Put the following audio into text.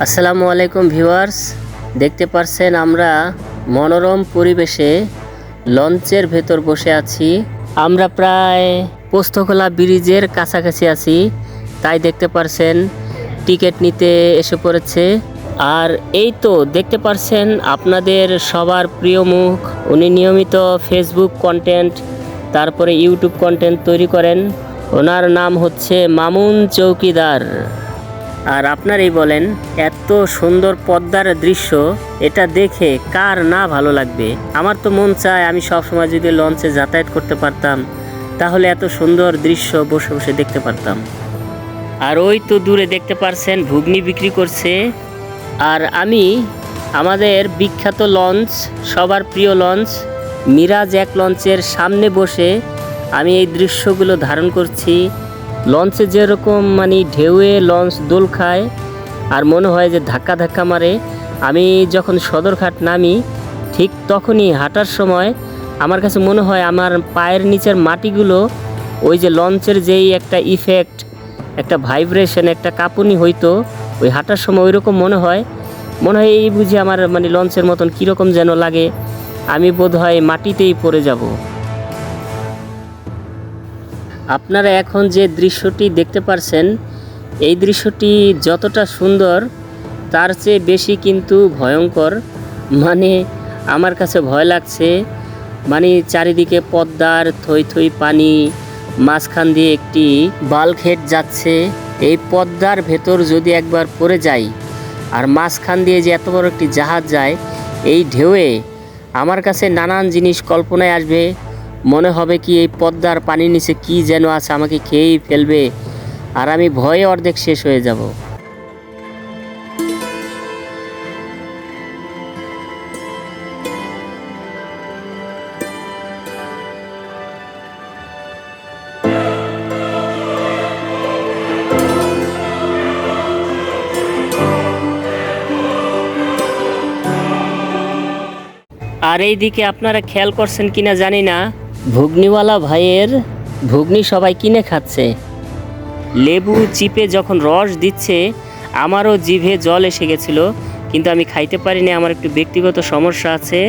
আসসালামু আলাইকুম ভিউয়ার্স, দেখতে পাচ্ছেন আমরা মনোরম পরিবেশে লঞ্চের ভেতর বসে আছি। আমরা প্রায় পোস্তখোলা ব্রিজের কাছাকাছি আছি, তাই দেখতে পাচ্ছেন টিকিট নিতে এসে পড়েছে। আর এই তো দেখতে পাচ্ছেন আপনাদের সবার প্রিয় মুখ, উনি নিয়মিত ফেসবুক কন্টেন্ট তারপরে ইউটিউব কন্টেন্ট তৈরি করেন। ওনার নাম হচ্ছে মামুন চৌকিদার। আর আপনারই বলেন, এত সুন্দর পদ্মার দৃশ্য, এটা দেখে কার না ভালো লাগবে। আমার তো মন চায় আমি সবসময় যদি লঞ্চে যাতায়াত করতে পারতাম, তাহলে এত সুন্দর দৃশ্য বসে বসে দেখতে পারতাম। আর ওই তো দূরে দেখতে পারছেন ঘুগনি বিক্রি করছে। আর আমি আমাদের বিখ্যাত লঞ্চ, সবার প্রিয় লঞ্চ মিরাজ এক লঞ্চের সামনে বসে আমি এই দৃশ্যগুলো ধারণ করছি। লঞ্চে যেরকম ঢেউয়ে লঞ্চ দোল খায় আর মনে হয় যে ধাক্কা ধাক্কা মারে, আমি যখন সদরঘাট নামি ঠিক তখনই হাঁটার সময় আমার কাছে মনে হয় আমার পায়ের নিচের মাটিগুলো ওই যে লঞ্চের যেই একটা ইফেক্ট, একটা ভাইব্রেশন, একটা কাঁপুনি হইতো ওই হাঁটার সময় ওই রকম মনে হয় এই বুঝি আমার লঞ্চের মতন কীরকম যেন লাগে, আমি বোধ হয় মাটিতেই পড়ে যাব। আপনারা এখন যে দৃশ্যটি দেখতে পারছেন, এই দৃশ্যটি যতটা সুন্দর তার চেয়ে বেশি কিন্তু ভয়ঙ্কর। আমার কাছে ভয় লাগছে। চারিদিকে পদ্মার থই থই পানি, মাঝখান দিয়ে একটি বাল্কহেড যাচ্ছে। এই পদ্মার ভেতর যদি একবার পড়ে যাই, আর মাঝখান দিয়ে যে এত বড় একটি জাহাজ যায়, এই ঢেউয়ে আমার কাছে নানান জিনিস কল্পনায় আসবে। মনে হবে কি এই পদ্মার পানির নিচে কি যেন আছে, আমাকে খেয়েই ফেলবে, আর আমি ভয়ে অর্ধেক শেষ হয়ে যাব। আর এই দিকে আপনারা খেয়াল করছেন কিনা জানি না, ঘুগনিওয়ালা ভাইয়ের ঘুগনি সবাই কিনে খাচ্ছে। লেবু চিপে যখন রস দিচ্ছে, আমারও জিভে জল এসে গেছিলো, কিন্তু আমি খাইতে পারিনি, আমার একটু ব্যক্তিগত সমস্যা আছে।